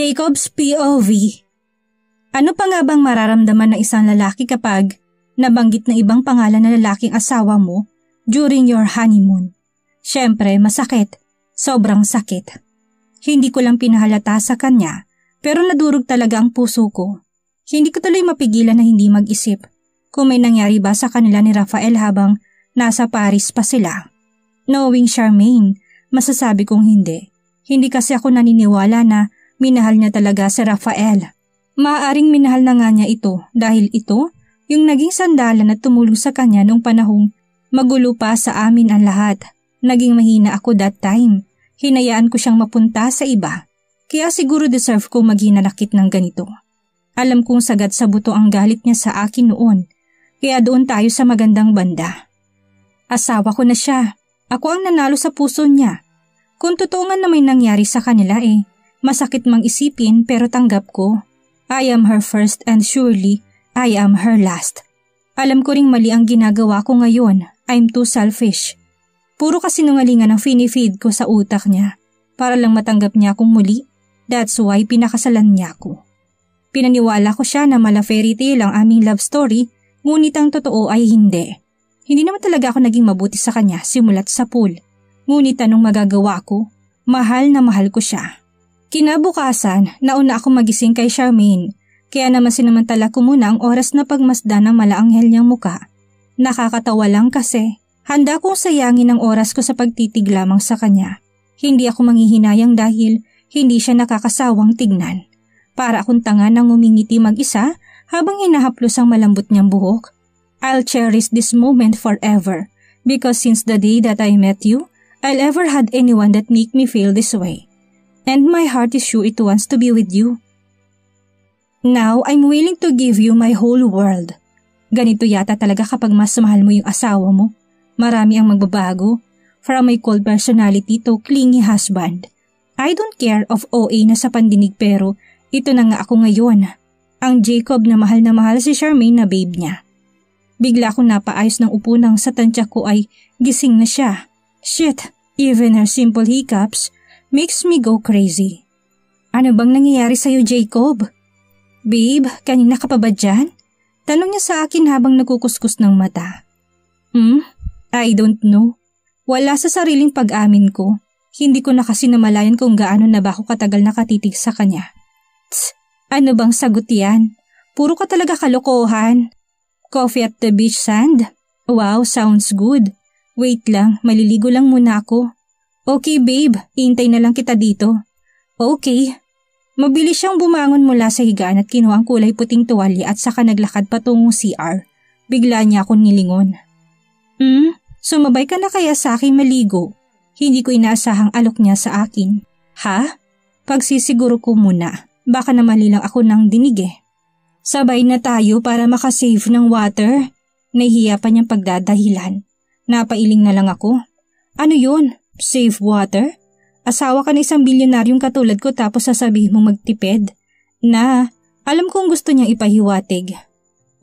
Jacob's POV. Ano pa nga bang mararamdaman ng isang lalaki kapag nabanggit ng ibang pangalan na lalaking asawa mo during your honeymoon? Siyempre, masakit. Sobrang sakit. Hindi ko lang pinahalata sa kanya, pero nadurog talaga ang puso ko. Hindi ko tuloy mapigilan na hindi mag-isip kung may nangyari ba sa kanila ni Rafael habang nasa Paris pa sila. Knowing Charmaine, masasabi kong hindi. Hindi kasi ako naniniwala na minahal niya talaga si Rafael. Maaaring minahal na nga niya ito dahil ito yung naging sandalan na tumulong sa kanya nung panahong magulo pa sa amin ang lahat. Naging mahina ako that time. Hinayaan ko siyang mapunta sa iba. Kaya siguro deserve kong maghinanakit ng ganito. Alam kong sagad sa buto ang galit niya sa akin noon. Kaya doon tayo sa magandang banda. Asawa ko na siya. Ako ang nanalo sa puso niya. Kung totoo nga na may nangyari sa kanila masakit mang isipin pero tanggap ko. I am her first and surely I am her last. Alam ko ring mali ang ginagawa ko ngayon. I'm too selfish. Puro kasinungalingan ang finifeed ko sa utak niya para lang matanggap niya akong muli. That's why pinakasalan niya ako. Pinaniwala ko siya na mala fairy tale ang aming love story, ngunit ang totoo ay hindi. Hindi naman talaga ako naging mabuti sa kanya simulat sa pool. Ngunit anong magagawa ko? Mahal na mahal ko siya. Kinabukasan, nauna ako magising kay Charmaine, kaya naman sinamantala ko muna ang oras na pagmasdan ng malaanghel niyang muka. Nakakatawa lang kasi, handa kong sayangin ang oras ko sa pagtitig lamang sa kanya. Hindi ako manghihinayang dahil hindi siya nakakasawang tignan. Para akong tanga nang ngumingiti mag-isa habang hinahaplos ang malambot niyang buhok. I'll cherish this moment forever because since the day that I met you, I'll ever had anyone that make me feel this way. And my heart is sure it wants to be with you. Now, I'm willing to give you my whole world. Ganito yata talaga kapag mas mahal mo yung asawa mo. Marami ang magbabago, from my cold personality to clingy husband. I don't care of OA na sa pandinig pero ito na nga ako ngayon. Ang Jacob na mahal si Charmaine na babe niya. Bigla akong napaayos ng upo nang sa tansya ko ay gising na siya. Shit, even her simple hiccups makes me go crazy. Ano bang nangyayari sa'yo, Jacob? Babe, kanina ka pa ba dyan? Tanong niya sa akin habang nagkukuskus ng mata. I don't know. Wala sa sariling pag-amin ko. Hindi ko na kasi namalayan kung gaano na ba ako katagal nakatitig sa kanya. Tss, ano bang sagot yan? Puro ka talaga kalokohan. Coffee at the beach sand? Wow, sounds good. Wait lang, maliligo lang muna ako. Okay babe, hintay na lang kita dito. Okay. Mabilis siyang bumangon mula sa higaan at kinuha ang kulay puting tuwalya at saka naglakad patungong CR. Bigla niya akong nilingon. Sumabay ka na kaya sa akin maligo? Hindi ko inaasahang alok niya sa akin. Ha? Pagsisiguro ko muna. Baka na mali lang ako ng dinig Sabay na tayo para makasave ng water. Nahihiya pa niyang pagdadahilan. Napailing na lang ako. Ano yun? Save water? Asawa ka na isang bilyonaryong katulad ko tapos sasabihin mong magtipid? Na, alam kong gusto niyang ipahiwatig.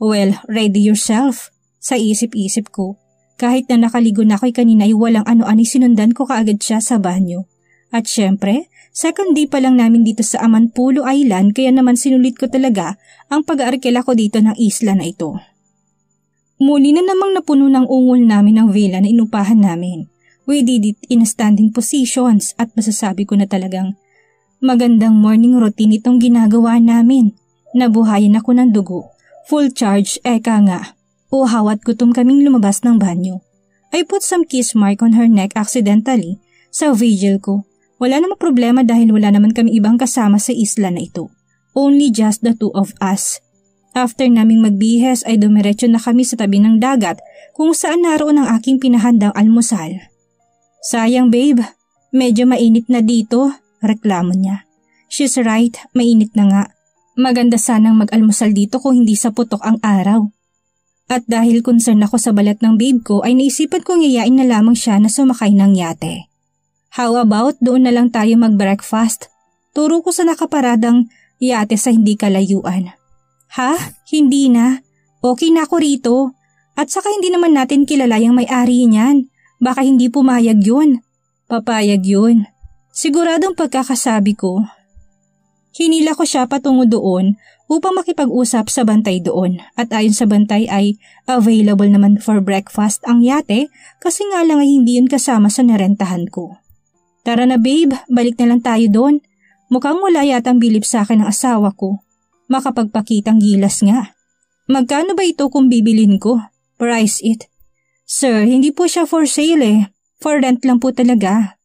Well, ready yourself. Sa isip-isip ko. Kahit na nakaligo na ako'y kanina ay walang ano-ano sinundan ko kaagad siya sa banyo. At syempre, second day pa lang namin dito sa Amanpulo Island kaya naman sinulit ko talaga ang pag-aarkela ko dito ng isla na ito. Muli na namang napuno ng ungol namin ang villa na inupahan namin. We did it in standing positions at masasabi ko na talagang magandang morning routine itong ginagawa namin. Nabuhayan ako ng dugo. Full charge, eka nga. Uhaw at gutom kaming lumabas ng banyo. I put some kiss mark on her neck accidentally sa vigil ko. Wala namang problema dahil wala naman kami ibang kasama sa isla na ito. Only just the two of us. After naming magbihes ay dumiretso na kami sa tabi ng dagat kung saan naroon ang aking pinahandang almusal. Sayang babe, medyo mainit na dito, reklamo niya. She's right, mainit na nga. Maganda sanang mag-almusal dito kung hindi sa putok ang araw. At dahil concern ako sa balat ng babe ko ay naisipan kong iyain na lamang siya na sumakay ng yate. How about doon na lang tayo mag-breakfast? Turo ko sa nakaparadang yate sa hindi kalayuan. Ha? Hindi na. Okay na ako rito. At saka hindi naman natin kilala yung may-ari niyan. Baka hindi pumayag yun. Papayag yun. Siguradong pagkakasabi ko. Hinila ko siya patungo doon upang makipag-usap sa bantay doon at ayon sa bantay ay available naman for breakfast ang yate kasi nga lang ay hindi yun kasama sa narentahan ko. Tara na babe, balik na lang tayo doon. Mukhang wala yata ang bilib sa akin ng asawa ko. Makapagpakitang gilas nga. Magkano ba ito kung bibilin ko? Price it. Sir, hindi po siya for sale eh. For rent lang po talaga.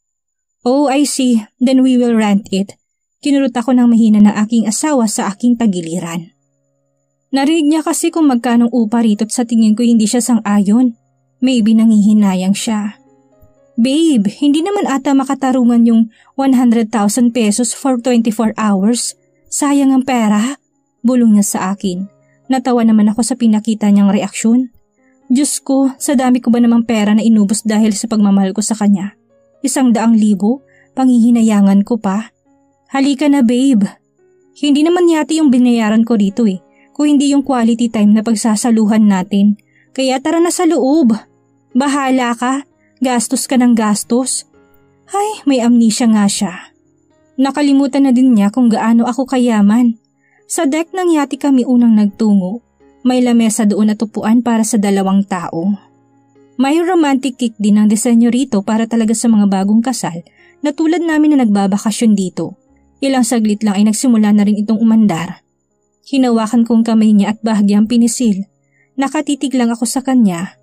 Oh, I see. Then we will rent it. Kinurot ako ng mahina na aking asawa sa aking tagiliran. Narinig niya kasi kung magkanong upa rito at sa tingin ko hindi siya sang-ayon. Maybe nangihinayang siya. Babe, hindi naman ata makatarungan yung 100,000 pesos for 24 hours. Sayang ang pera. Bulong niya sa akin. Natawa naman ako sa pinakita niyang reaksyon. Diyos ko, sa dami ko ba namang pera na inubos dahil sa pagmamahal ko sa kanya? 100,000, panghihinayangan ko pa. Halika na babe. Hindi naman yati yung binayaran ko rito eh, kung hindi yung quality time na pagsasaluhan natin. Kaya tara na sa loob. Bahala ka, gastos ka ng gastos. Ay, may amnesia nga siya. Nakalimutan na din niya kung gaano ako kayaman. Sa deck ng yati kami unang nagtungo. May lamesa doon at upuan para sa 2 tao. May romantic kick din ang disenyo rito para talaga sa mga bagong kasal na tulad namin na nagbabakasyon dito. Ilang saglit lang ay nagsimula na rin itong umandar. Hinawakan kong kamay niya at bahagyang pinisil. Nakatitig lang ako sa kanya.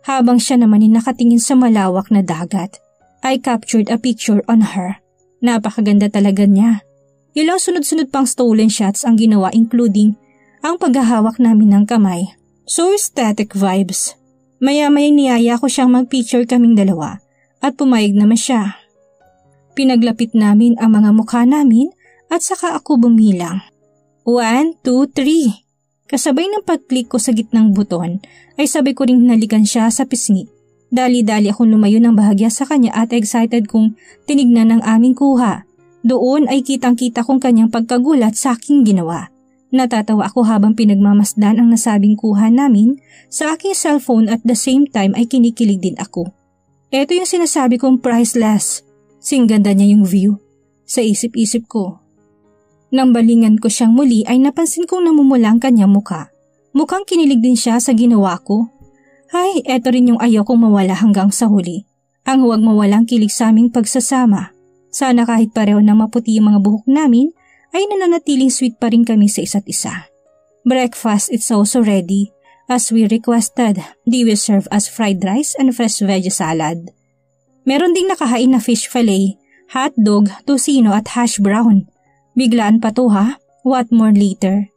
Habang siya naman ay nakatingin sa malawak na dagat. I captured a picture on her. Napakaganda talaga niya. Ilang sunod-sunod pang stolen shots ang ginawa including ang paghahawak namin ng kamay. So aesthetic vibes. Maya-maya niyaya ko siyang mag-picture kaming dalawa at pumayag naman siya. Pinaglapit namin ang mga mukha namin at saka ako bumilang. 1, 2, 3. Kasabay ng pag-click ko sa gitnang buton ay sabay ko ring hinalikan siya sa pisngi. Dali-dali akong lumayo ng bahagya sa kanya at excited kong tinignan ang aming kuha. Doon ay kitang-kita kong kanyang pagkagulat sa aking ginawa. Natatawa ako habang pinagmamasdan ang nasabing kuha namin sa aking cellphone at the same time ay kinikilig din ako. Ito yung sinasabi kong priceless. Singganda niya yung view. Sa isip-isip ko. Nang balingan ko siyang muli ay napansin kong namumula ang kanyang muka. Mukhang kinilig din siya sa ginawa ko. Ay, eto rin yung ayaw kong mawala hanggang sa huli. Ang huwag mawalang kilig sa aming pagsasama. Sana kahit pareho na maputi yung mga buhok namin, ay nananatiling sweet pa rin kami sa isa't isa. Breakfast is also ready. As we requested, they will serve us fried rice and fresh veggie salad. Meron ding nakahain na fish fillet, hotdog, tocino at hash brown. Biglaan pa to ha? What more later?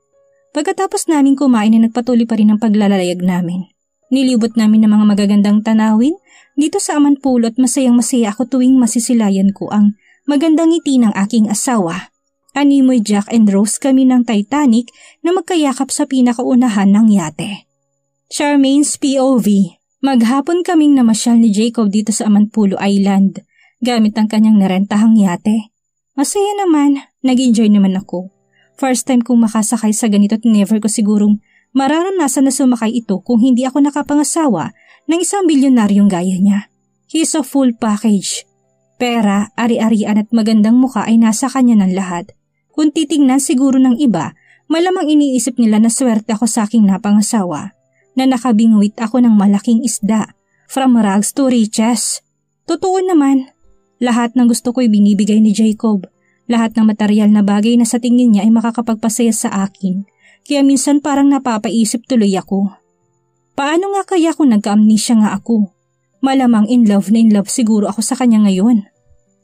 Pagkatapos namin kumain ay nagpatuloy pa rin ang paglalayag namin. Nilibot namin ng mga magagandang tanawin dito sa Amanpulo at masayang-masaya ako tuwing masisilayan ko ang magandang ngiti ng aking asawa. Animoy Jack and Rose kami ng Titanic na magkayakap sa pinakaunahan ng yate. Charmaine's POV. Maghapon kaming namasyal ni Jacob dito sa Amanpulo Island gamit ang kanyang narentahang yate. Masaya naman, nag-enjoy naman ako. First time kong makasakay sa ganito at never ko sigurong mararanasan na sumakay ito kung hindi ako nakapangasawa ng isang bilyonaryong gaya niya. He's a full package. Pera, ari-arian at magandang muka ay nasa kanya ng lahat. Kung titingnan siguro ng iba, malamang iniisip nila na swerte ako sa aking napangasawa. Na nakabingwit ako ng malaking isda, from rags to riches. Totoo naman, lahat ng gusto ko'y binibigay ni Jacob. Lahat ng material na bagay na sa tingin niya ay makakapagpasaya sa akin. Kaya minsan parang napapaisip tuloy ako. Paano nga kaya kung nagka-amnesia nga ako? Malamang in love siguro ako sa kanya ngayon.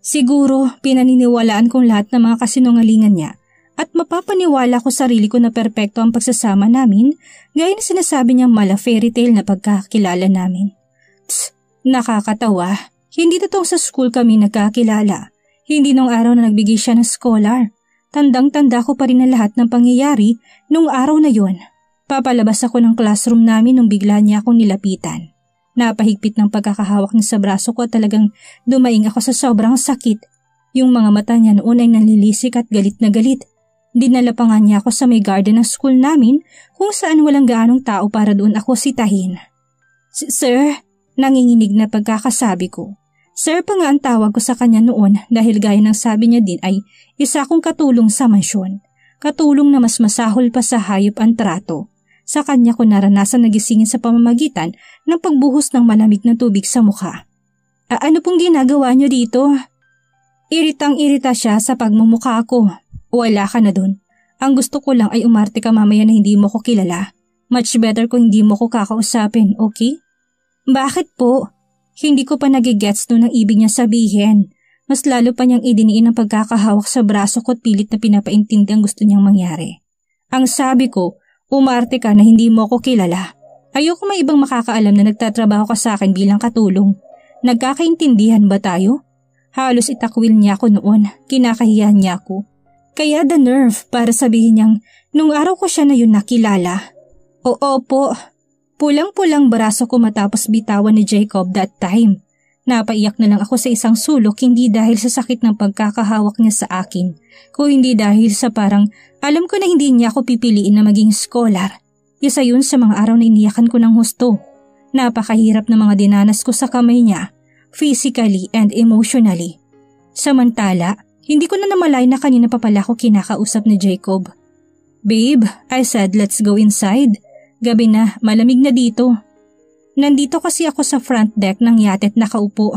Siguro pinaniniwalaan kong lahat ng mga kasinungalingan niya. At mapapaniwala ko sarili ko na perpekto ang pagsasama namin gaya na sinasabi niyang mala fairy tale na pagkakilala namin. Tss, nakakatawa. Hindi totoong sa school kami nagkakilala. Hindi nung araw na nagbigay siya ng scholar. Tandang-tanda ko pa rin ang lahat ng pangyayari nung araw na yon. Papalabas ako ng classroom namin nung bigla niya akong nilapitan. Napahigpit ng pagkakahawak niya sa braso ko at talagang dumaing ako sa sobrang sakit. Yung mga mata niya noon ay nalilisik at galit na galit. Dinala pa nga niya ako sa may garden ng school namin kung saan walang gaanong tao para doon ako sitahin. Sir, nanginginig na pagkakasabi ko. Sir pa nga ang tawag ko sa kanya noon dahil gaya ng sabi niya din ay isa akong katulong sa mansyon. Katulong na mas masahol pa sa hayop ang trato. Sa kanya ko naranasan nagisingin sa pamamagitan ng pagbuhos ng malamig na tubig sa mukha. Ano pong ginagawa niyo dito? Iritang-irita siya sa pagmumukha ko. Wala ka na dun. Ang gusto ko lang ay umarte ka mamaya na hindi mo ko kilala. Much better kung hindi mo ko kakausapin, okay? Bakit po? Hindi ko pa nagigets no ng ibig niya sabihin. Mas lalo pa niyang idiniin ang pagkakahawak sa braso ko at pilit na pinapaintindi ang gusto niyang mangyari. Ang sabi ko, umarte ka na hindi mo ko kilala. Ayoko may ibang makakaalam na nagtatrabaho ka sa akin bilang katulong. Nagkakaintindihan ba tayo? Halos itakwil niya ako noon, kinakahiyan niya ako. Kaya the nerve para sabihin niyang nung araw ko siya na yun nakilala. Oo po. Pulang-pulang braso ko matapos bitawan ni Jacob that time. Napaiyak na lang ako sa isang sulok hindi dahil sa sakit ng pagkakahawak niya sa akin, kung hindi dahil sa parang alam ko na hindi niya ako pipiliin na maging scholar. Isa yun sa mga araw na iniyakan ko ng husto. Napakahirap na mga dinanas ko sa kamay niya, physically and emotionally. Samantala, hindi ko na namalay na kanina pa pala ako kinakausap ni Jacob. Babe, I said let's go inside. Gabi na, malamig na dito. Nandito kasi ako sa front deck ng yate at nakaupo.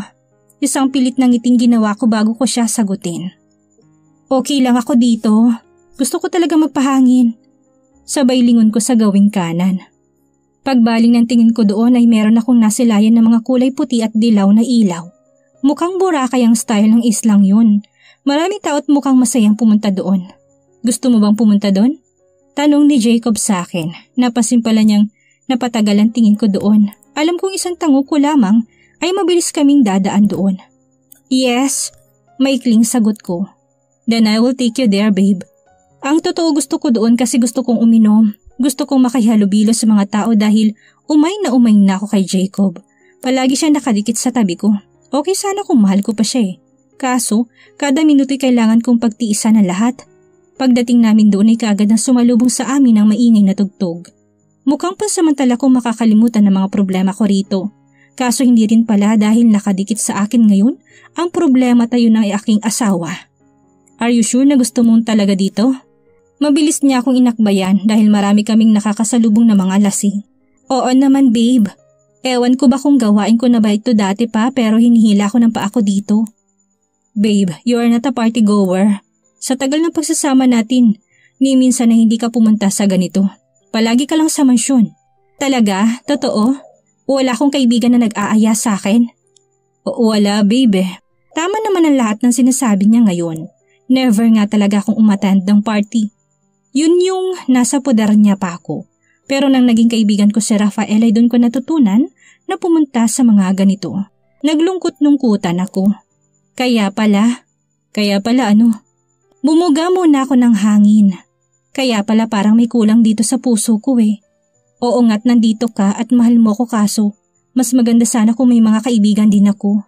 Isang pilit na ngiting ginawa ko bago ko siya sagutin. Okay lang ako dito. Gusto ko talaga magpahangin. Sabay lingon ko sa gawing kanan. Pagbaling ng tingin ko doon ay meron akong nasilayan ng mga kulay puti at dilaw na ilaw. Mukhang Boracay ang style ng islang yun. Maraming tao at mukhang masayang pumunta doon. Gusto mo bang pumunta doon? Tanong ni Jacob sa akin. Napansin pala niyang napatagalan tingin ko doon. Alam kong isang tango ko lamang ay mabilis kaming dadaan doon. Yes, maikling sagot ko. Then I will take you there, babe. Ang totoo gusto ko doon kasi gusto kong uminom. Gusto kong makihalubilo sa mga tao dahil umay na ako kay Jacob. Palagi siya nakadikit sa tabi ko. Okay sana kung mahal ko pa siya eh. Kaso, kada minuto'y kailangan kong pagtiisan ng lahat. Pagdating namin doon ay kaagad ang sumalubong sa amin ang maingay na tugtog. Mukhang pansamantala kong makakalimutan ng mga problema ko rito. Kaso hindi rin pala dahil nakadikit sa akin ngayon, ang problema tayo ng aking asawa. Are you sure na gusto mong talaga dito? Mabilis niya akong inakbayan dahil marami kaming nakakasalubong na mga lasing. Oo naman babe. Ewan ko ba kung gawain ko na ba ito dati pa pero hinihila ko ng paa ko dito. Babe, you are not a party goer. Sa tagal ng pagsasama natin, ni minsan na hindi ka pumunta sa ganito. Palagi ka lang sa mansyon. Talaga? Totoo? Wala akong kaibigan na nag-aaya sa akin? Wala, babe. Tama naman ang lahat ng sinasabi niya ngayon. Never nga talaga akong umattend ng party. Yun yung nasa poder niya pa ako. Pero nang naging kaibigan ko si Rafael ay doon ko natutunan na pumunta sa mga ganito. Naglungkot-lungkutan ako. Kaya pala ano? Bumuga muna ako ng hangin. Kaya pala parang may kulang dito sa puso ko eh. Oo nga't nandito ka at mahal mo ko kaso mas maganda sana kung may mga kaibigan din ako.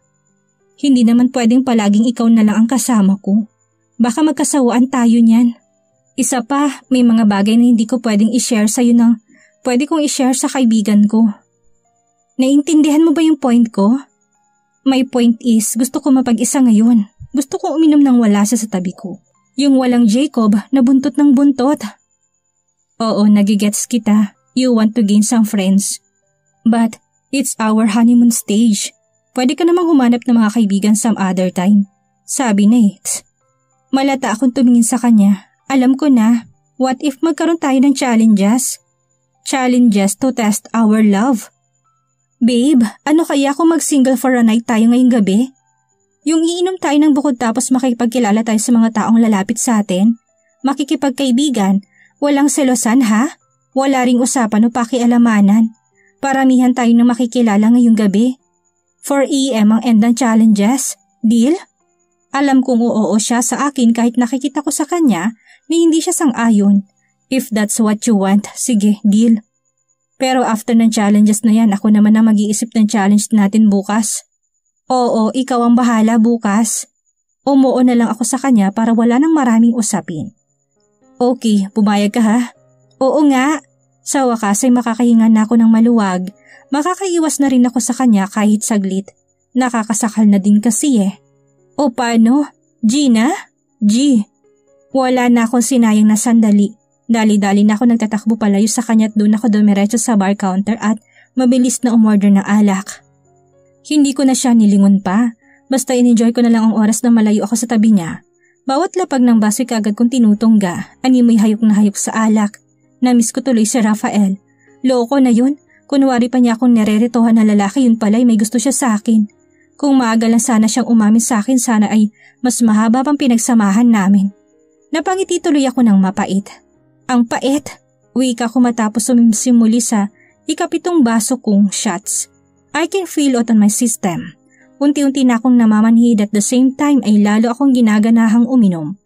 Hindi naman pwedeng palaging ikaw na lang ang kasama ko. Baka magkasawaan tayo niyan. Isa pa, may mga bagay na hindi ko pwedeng i-share sa'yo na pwede kong i-share sa kaibigan ko. Naiintindihan mo ba yung point ko? My point is, gusto ko mapag-isa ngayon. Gusto ko uminom ng wala sa tabi ko. Yung walang Jacob na buntot ng buntot. Oo, nagigets kita. You want to gain some friends. But it's our honeymoon stage. Pwede ka namang humanap ng mga kaibigan some other time. Sabi na eh. Malata akong tumingin sa kanya. Alam ko na, what if magkaroon tayo ng challenges? Challenges to test our love. Babe, ano kaya kung mag-single for a night tayo ngayong gabi? Yung iinom tayo ng bukod tapos makikipagkilala tayo sa mga taong lalapit sa atin? Makikipagkaibigan? Walang selosan ha? Wala ring usapan o pakialamanan. Paramihan tayo na makikilala ngayong gabi. 4 AM ang end ng challenges. Deal? Alam kong oo siya sa akin kahit nakikita ko sa kanya na hindi siya sang-ayon. If that's what you want, sige, deal. Pero after ng challenges na yan, ako naman ang mag-iisip ng challenge natin bukas. Oo, ikaw ang bahala bukas. Umuo na lang ako sa kanya para wala nang maraming usapin. Okay, pumayag ka ha? Oo nga. Sa wakas ay makakahinga na ako ng maluwag. Makakaiwas na rin ako sa kanya kahit saglit. Nakakasakal na din kasi eh. O paano? Gina? G. Wala na akong sinayang na sandali. Dali-dali na ako nagtatakbo palayo sa kanya at doon ako dumiretso sa bar counter at mabilis na umorder ng alak. Hindi ko na siya nilingon pa. Basta in-enjoy ko na lang ang oras na malayo ako sa tabi niya. Bawat lapag ng baso kaagad kong tinutungga, animoy hayok na hayok sa alak. Namiss ko tuloy si Rafael. Loko na yun. Kunwari pa niya akong nereretohan na lalaki, yun pala'y may gusto siya sa akin. Kung maaga lang sana siyang umamin sa akin, sana ay mas mahaba pang pinagsamahan namin. Napangiti tuloy ako ng mapait. Ang pait! Wika ko matapos sumimuli sa ikapitong baso kong shots. I can feel it on my system. Unti-unti na akong namamanhid at the same time ay lalo akong ginaganahang uminom.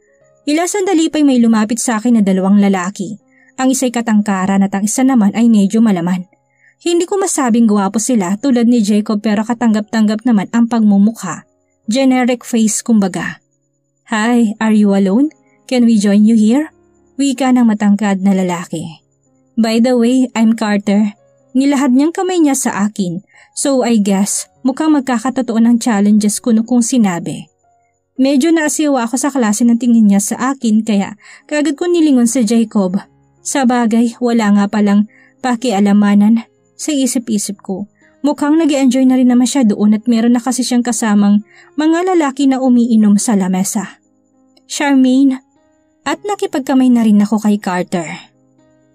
Ilang sandali pa'y may lumapit sa akin na dalawang lalaki. Ang isa'y katangkaran at ang isa naman ay medyo malaman. Hindi ko masabing gwapo sila tulad ni Jacob pero katanggap-tanggap naman ang pagmumukha. Generic face kumbaga. Hi, are you alone? Can we join you here? Wika ng matangkad na lalaki. By the way, I'm Carter. Nilahad niyang kamay niya sa akin. So I guess, mukhang magkakatotoo ng challenges ko kung sinabi. Medyo naasiwa ako sa klase ng tingin niya sa akin kaya kaagad ko nilingon sa Jacob. Sa bagay, wala nga palang pakialamanan. Sa isip-isip ko, mukhang nag-e-enjoy na rin naman siya doon at meron na kasi siyang kasamang mga lalaki na umiinom sa lamesa. Charmaine, at nakipagkamay na rin ako kay Carter.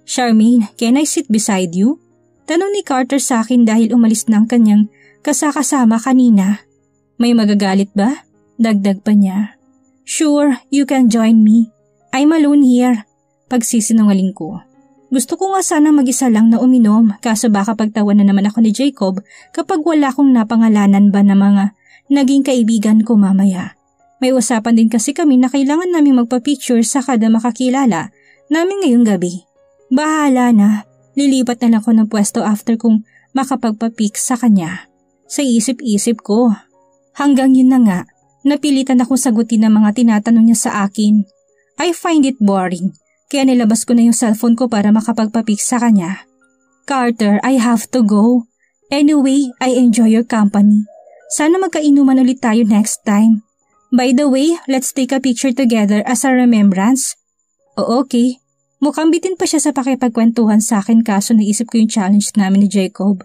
Charmaine, can I sit beside you? Tanong ni Carter sa akin dahil umalis na ang kanyang kasakasama kanina. May magagalit ba? Dagdag pa niya. Sure, you can join me. I'm alone here. Pagsisinungaling ko. Gusto ko nga sana mag-isa lang na uminom kaso baka pagtawan na naman ako ni Jacob kapag wala akong napangalanan ba na mga naging kaibigan ko mamaya. May usapan din kasi kami na kailangan namin magpa-picture sa kada makakilala namin ngayong gabi. Bahala na, lilipat na lang ako ng pwesto after kong makapagpa-pic sa kanya. Sa isip-isip ko. Hanggang yun na nga, napilitan akong sagutin ang mga tinatanong niya sa akin. I find it boring. Kaya nilabas ko na yung cellphone ko para makapagpa-pic sa kanya. Carter, I have to go. Anyway, I enjoy your company. Sana magkainuman ulit tayo next time. By the way, let's take a picture together as a remembrance. O okay. Mukhang bitin pa siya sa pakipagkwentuhan sa akin kaso naisip ko yung challenge namin ni Jacob.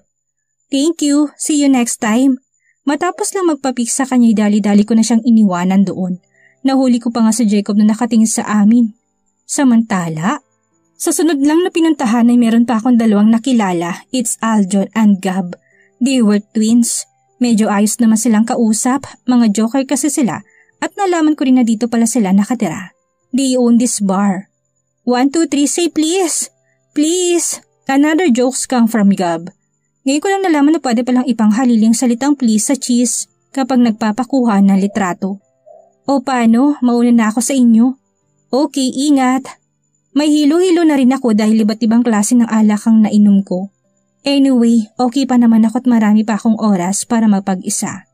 Thank you. See you next time. Matapos lang magpa-pic sa kanya, dali-dali ko na siyang iniwanan doon. Nahuli ko pa nga si Jacob na nakatingin sa amin. Samantala, sa sunod lang na pinuntahan ay meron pa akong dalawang nakilala. It's Aljon and Gab. They were twins. Medyo ayos naman silang kausap, mga joker kasi sila at nalaman ko rin na dito pala sila nakatira. They own this bar. 1, 2, 3, say please! Please! Another jokes come from Gab. Ngayon ko lang nalaman na pwede palang ipanghaliling salitang please sa cheese kapag nagpapakuha ng litrato. O paano, mauna na ako sa inyo. Okay, ingat. May hilo-hilo na rin ako dahil iba't ibang klase ng alak ang nainom ko. Anyway, okay pa naman ako at marami pa akong oras para magpag-isa.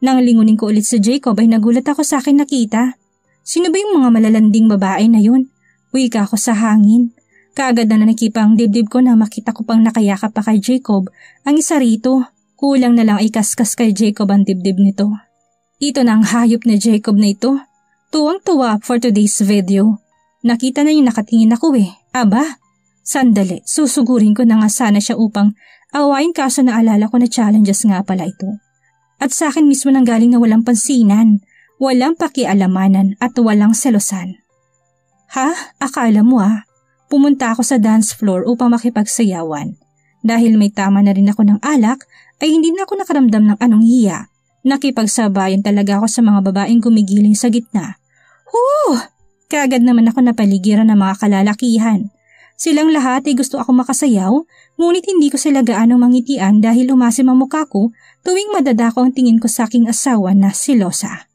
Nang lingunin ko ulit si Jacob ay nagulat ako sa akin nakita. Sino ba yung mga malalanding babae na yun? Wika ako sa hangin. Kaagad na nakipang dibdib ko na makita ko pang nakayakap pa kay Jacob. Ang isa rito, kulang na lang ay kaskas kay Jacob ang dibdib nito. Ito na ang hayop na Jacob na ito. Tuwang-tuwa for today's video. Nakita na yung nakatingin ako eh. Aba, sandali, susugurin ko na nga sana siya upang awayin kaso naalala ko na challenges nga pala ito. At sa akin mismo nang galing na walang pansinan, walang pakialamanan at walang selosan. Ha? Akala mo pumunta ako sa dance floor upang makipagsayawan. Dahil may tama na rin ako ng alak, ay hindi na ako nakaramdam ng anong hiya. Nakipagsabayan talaga ako sa mga babaeng gumigiling sa gitna. Kaagad naman ako napaligiran ng mga kalalakihan. Silang lahat ay gusto ako makasayaw, ngunit hindi ko sila gaano mangitian dahil umasim ang mukha ko tuwing madadako ang tingin ko sa aking asawa na silosa.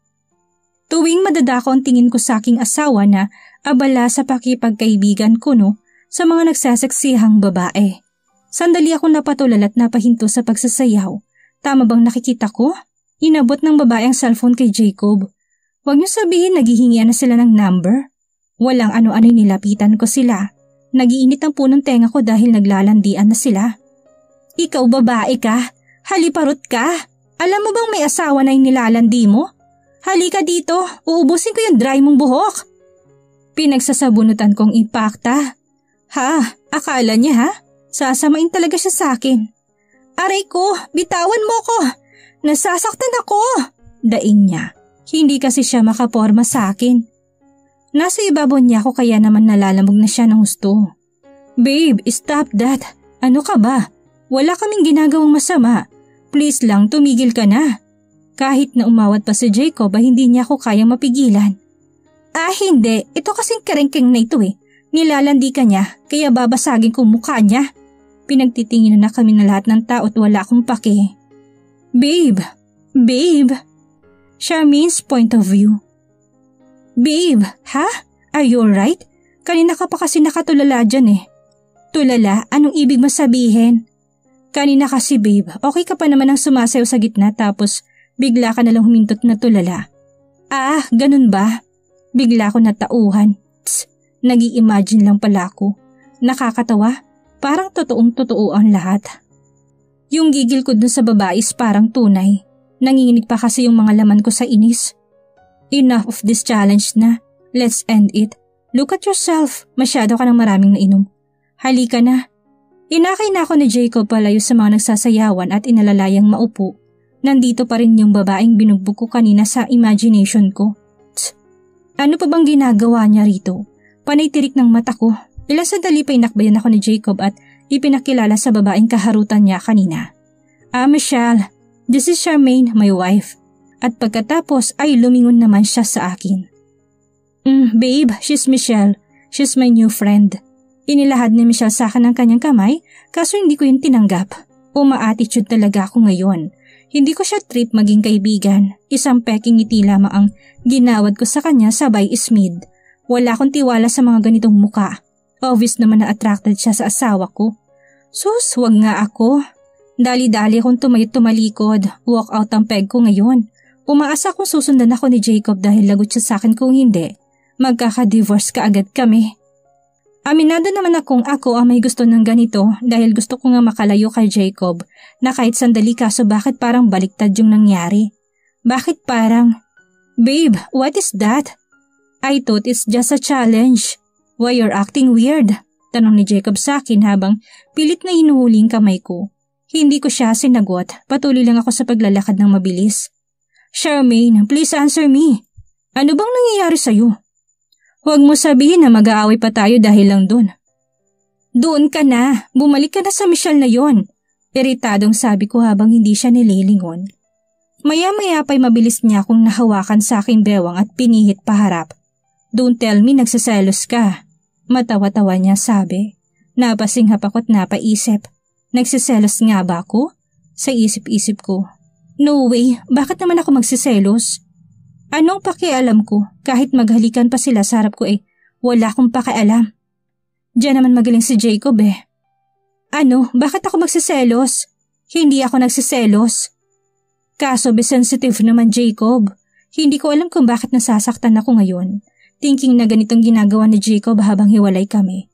Abala sa pakipagkaibigan ko sa mga nagsasaksihang babae. Sandali ako napatulal at napahinto sa pagsasayaw. Tama bang nakikita ko? Inabot ng babae ang cellphone kay Jacob. Huwag niyo sabihin naghihingian na sila ng number. Walang ano-ano'y nilapitan ko sila. Nagiinit ang punong tenga ko dahil naglalandian na sila. Ikaw babae ka? Haliparot ka? Alam mo bang may asawa na yung nilalandi mo? Halika dito, uubusin ko yung dry mong buhok. Pinagsasabunutan kong impakta. Ha? Akala niya ha? Sasamain talaga siya sa akin. Aray ko, bitawan mo ko. Nasasaktan ako. Daing niya. Hindi kasi siya makaporma sa akin. Nasa ibabaw niya ako kaya naman nalalamog na siya ng husto. Babe, stop that. Ano ka ba? Wala kaming ginagawang masama. Please lang, tumigil ka na. Kahit na umawat pa si Jacob ay hindi niya ako kayang mapigilan. Hindi. Ito kasing kerengkeng na ito eh. Nilalandi ka niya, kaya babasagin ko mukha niya. Pinagtitingin na kami na lahat ng tao at wala akong pake. Babe. Charmaine's point of view. Babe, ha? Are you alright? Kanina ka pa kasi nakatulala dyan eh. Tulala? Anong ibig mo sabihin? Kanina kasi babe, okay ka pa naman ang sumasayaw sa gitna tapos bigla ka nalang humintot na tulala. Ganun ba? Bigla ko natauhan. Nag-i-imagine lang pala ako. Nakakatawa, parang totoong-totoo ang lahat. Yung gigil ko dun sa babae is parang tunay. Nanginginig pa kasi yung mga laman ko sa inis. Enough of this challenge na. Let's end it. Look at yourself. Masyado ka ng maraming nainom. Halika na. Inakay na ako ni Jacob palayo sa mga nagsasayawan at inalalayang maupo. Nandito pa rin yung babaeng binugbog ko kanina sa imagination ko. Ano pa bang ginagawa niya rito? Panay tirik ng mata ko. Ilang sandali pa inakbayan ako ni Jacob at ipinakilala sa babaeng kaharutan niya kanina. Michelle, this is Charmaine, my wife. At pagkatapos ay lumingon naman siya sa akin. Babe, she's Michelle. She's my new friend. Inilahad ni Michelle sa akin ang kanyang kamay kaso hindi ko yun tinanggap. Uma-attitude talaga ako ngayon. Hindi ko siya trip maging kaibigan. Isang peking ngiti lamang ang ginawad ko sa kanya sabay ismid. Wala akong tiwala sa mga ganitong muka. Obvious naman na attracted siya sa asawa ko. Sus, wag nga ako. Dali-dali akong tumalikod. Walk out ang peg ko ngayon. Umaasa akong susundan ako ni Jacob dahil lagot siya sa akin kung hindi. Magkaka-divorce ka agad kami. Aminado naman akong ako ang may gusto ng ganito dahil gusto ko nga makalayo kay Jacob na kahit sandali kaso bakit parang baliktad yung nangyari. Bakit parang, Babe, what is that? I thought it's just a challenge. Why you're acting weird? Tanong ni Jacob sa akin habang pilit na hinuhuli ang kamay ko. Hindi ko siya sinagot, patuloy lang ako sa paglalakad ng mabilis. Charmaine, please answer me. Ano bang nangyayari sa'yo? Huwag mo sabihin na mag-aaway pa tayo dahil lang dun. Doon ka na, bumalik ka na sa Michelle na yon. Iritadong sabi ko habang hindi siya nililingon. Maya-maya pa'y mabilis niya akong nahawakan sa aking bewang at pinihit paharap. Don't tell me nagsiselos ka. Matawa-tawa niya sabi. Napasinghap ako't napaisip. Nagsiselos nga ba ako? Sa isip-isip ko. No way, bakit naman ako magsiselos? Anong pakialam ko kahit maghalikan pa sila sa harap ko wala akong pakialam. Diyan naman magaling si Jacob Ano, bakit ako magsiselos? Hindi ako nagsiselos. Kaso be sensitive naman Jacob. Hindi ko alam kung bakit nasasaktan ako ngayon. Thinking na ganitong ginagawa ni Jacob habang hiwalay kami.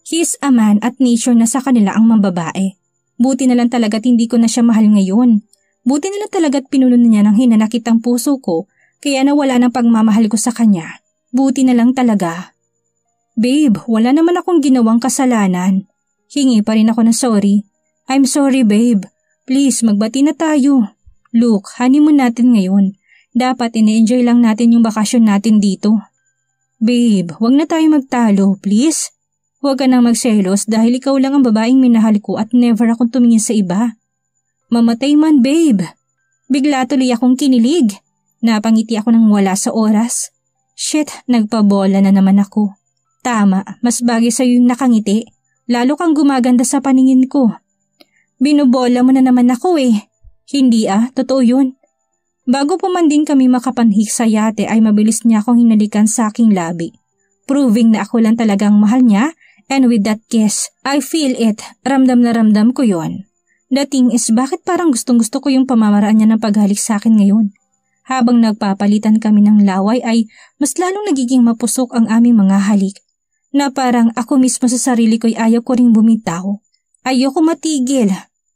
He's a man at nature na sa kanila ang mambabae. Buti na lang talaga't hindi ko na siya mahal ngayon. Buti na lang talaga't pinuno niya ng hinanakit ang puso ko. Kaya nawala ng pagmamahal ko sa kanya. Buti na lang talaga. Babe, wala naman akong ginawang kasalanan. Hingi pa rin ako ng sorry. I'm sorry babe. Please, magbati na tayo. Look, honeymoon natin ngayon. Dapat ine-enjoy lang natin yung bakasyon natin dito. Babe, wag na tayo magtalo, please. Huwag ka nang magselos dahil ikaw lang ang babaeng minahal ko at never akong tumingin sa iba. Mamatay man babe. Bigla tuloy akong kinilig. Napangiti ako nang wala sa oras. Shit, nagpabola na naman ako. Tama, mas bagay sa'yo yung nakangiti. Lalo kang gumaganda sa paningin ko. Binubola mo na naman ako Hindi totoo yun. Bago pa man din kami makapanhik sa yate ay mabilis niya akong hinalikan sa aking labi. Proving na ako lang talagang mahal niya and with that kiss, I feel it. Ramdam na ramdam ko yon. The thing is bakit parang gustong-gusto ko yung pamamaraan niya ng paghalik sa akin ngayon. Habang nagpapalitan kami ng laway ay mas lalong nagiging mapusok ang aming mga halik. Na parang ako mismo sa sarili ko'y ayaw ko ring bumitaw. Ayoko matigil.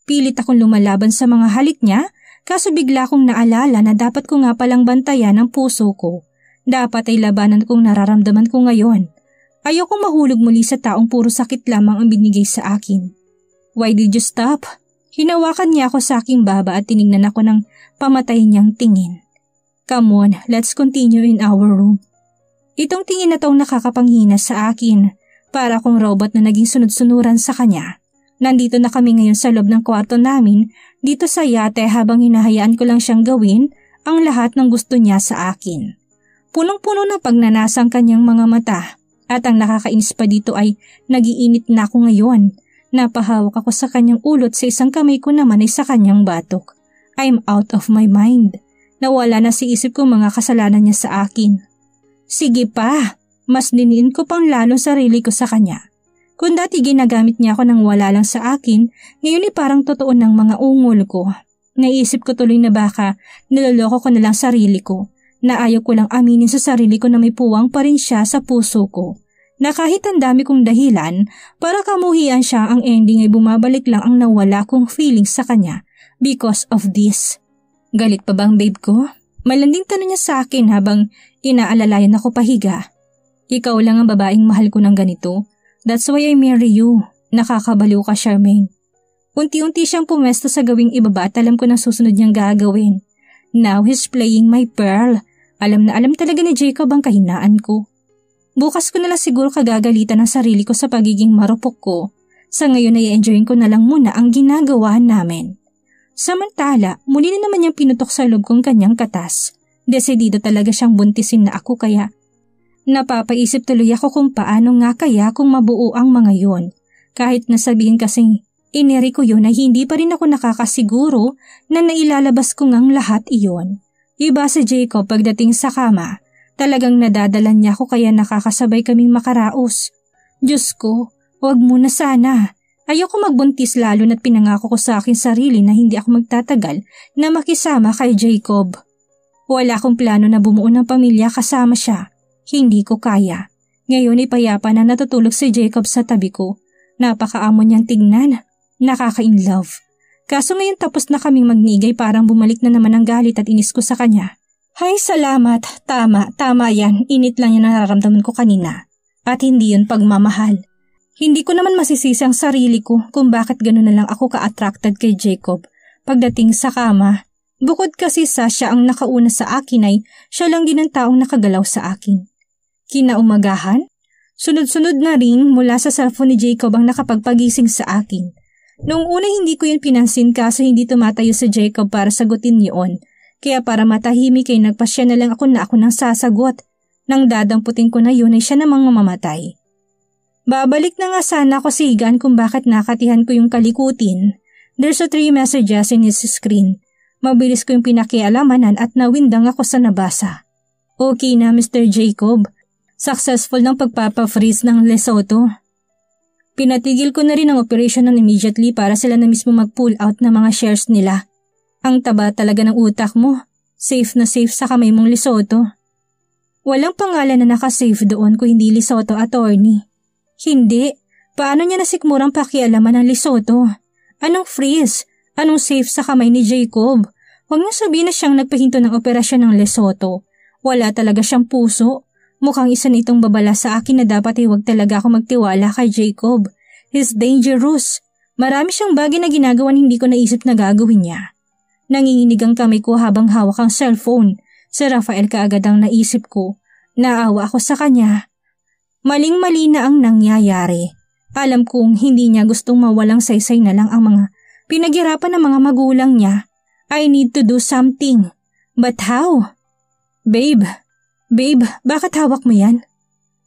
Pilit akong lumalaban sa mga halik niya Kaso bigla kong naalala na dapat ko nga palang bantayan ang puso ko. Dapat ay labanan kong nararamdaman ko ngayon. Ayokong mahulog muli sa taong puro sakit lamang ang binigay sa akin. Why did you stop? Hinawakan niya ako sa aking baba at tinignan ako ng pamatay niyang tingin. Come on, let's continue in our room. Itong tingin na tong nakakapanghina sa akin, para akong robot na naging sunod-sunuran sa kanya. Nandito na kami ngayon sa loob ng kwarto namin, dito sa yate habang hinahayaan ko lang siyang gawin ang lahat ng gusto niya sa akin. Punong-puno ng pagnanasa ang kanyang mga mata at ang nakakainis pa dito ay nagiinit na ako ngayon. Napahawak ako sa kanyang ulot, sa isang kamay ko naman ay sa kanyang batok. I'm out of my mind. Nawala na si isip ko mga kasalanan niya sa akin. Sige pa, mas diniin ko pang lalo sarili ko sa kanya. Kung dati ginagamit niya ako nang wala lang sa akin, ngayon ay parang totoo ng mga ungol ko. Naisip ko tuloy na baka niloloko ko na lang sarili ko, na ayaw ko lang aminin sa sarili ko na may puwang pa rin siya sa puso ko. Na kahit ang dami kong dahilan para kamuhian siya, ang ending ay bumabalik lang ang nawala kong feelings sa kanya because of this. Galit pa bang babe ko? Malanding tanong niya sa akin habang inaalalayan ako pahiga. Ikaw lang ang babaeng mahal ko ng ganito. That's why I marry you. Nakakabaliw ka, Charmaine. Unti-unti siyang pumesto sa gawing ibaba at alam ko ng susunod niyang gagawin. Now he's playing my pearl. Alam na alam talaga ni Jacob ang kahinaan ko. Bukas ko na lang siguro kagagalitan ng sarili ko sa pagiging marupok ko. Sa ngayon ay enjoyin ko na lang muna ang ginagawa namin. Samantala, muli na naman niyang pinutok sa loob kong kanyang katas. Desidido talaga siyang buntisin na ako, kaya napapaisip tuloy ako kung paano nga kaya kung mabuo ang mga yon. Kahit nasabihin kasing ineri ko yun ay hindi pa rin ako nakakasiguro na nailalabas ko ngang lahat iyon. Iba si Jacob pagdating sa kama. Talagang nadadalan niya ako kaya nakakasabay kaming makaraos. Diyos ko, huwag muna sana. Ayoko magbuntis lalo na't pinangako ko sa akin sarili na hindi ako magtatagal na makisama kay Jacob. Wala akong plano na bumuo ng pamilya kasama siya. Hindi ko kaya. Ngayon ay payapa na natutulog si Jacob sa tabi ko. Napakaamo niyang tignan. Nakaka-inlove. Kaso ngayon tapos na kaming magnigay, parang bumalik na naman ang galit at inis ko sa kanya. Hay salamat, tama yan, init lang yung nararamdaman ko kanina. At hindi yun pagmamahal. Hindi ko naman masisisi ang sarili ko kung bakit gano'n na lang ako ka-attracted kay Jacob. Pagdating sa kama, bukod kasi sa siya ang nakauna sa akin ay siya lang din ang taong nakagalaw sa akin. Kinaumagahan, sunod-sunod na rin mula sa cellphone ni Jacob ang nakapagpagising sa akin. Noong una hindi ko yun pinansin kasi hindi tumatayo si Jacob para sagutin yun. Kaya para matahimik ay nagpasya na lang ako nang sasagot. Nang dadamputin ko na yun ay siya namang mamamatay. Babalik na nga sana ako sa higaan kung bakit nakatihan ko yung kalikutin. There's a 3 messages in his screen. Mabilis ko yung pinakialamanan at nawindang ako sa nabasa. Okay na Mr. Jacob. Successful ng pagpapa-freeze ng Lesotho. Pinatigil ko na rin ang operation ng immediately para sila na mismo mag-pull out ng mga shares nila. Ang taba talaga ng utak mo. Safe na safe sa kamay mong Lesotho. Walang pangalan na nakasave doon kung hindi Lesotho attorney. Hindi. Paano niya nasikmurang pakialaman ng Lesotho? Anong freeze? Anong safe sa kamay ni Jacob? Huwag niyo sabihin na siyang nagpahinto ng operasyon ng Lesotho. Wala talaga siyang puso. Mukhang isa na itong babala sa akin na dapat ay huwag talaga ako magtiwala kay Jacob. He's dangerous. Marami siyang bagay na ginagawa na hindi ko naisip na gagawin niya. Nanginginig ang kamay ko habang hawak ang cellphone. Si Rafael kaagad ang naisip ko. Naawa ako sa kanya. Maling-mali na ang nangyayari. Alam kong hindi niya gustong mawalang saysay na lang ang mga pinaghirapan ng mga magulang niya. I need to do something. But how? Babe, bakit hawak mo yan?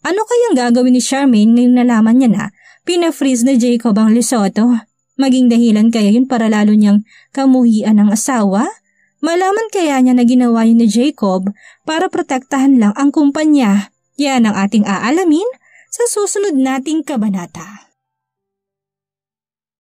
Ano kayang gagawin ni Charmaine ngayong nalaman niya na pina-freeze na Jacob ang Lesotho? Maging dahilan kaya yun para lalo niyang kamuhian ng asawa? Malaman kaya niya na ginawa yun ni Jacob para protektahan lang ang kumpanya? Yan ang ating aalamin sa susunod nating kabanata.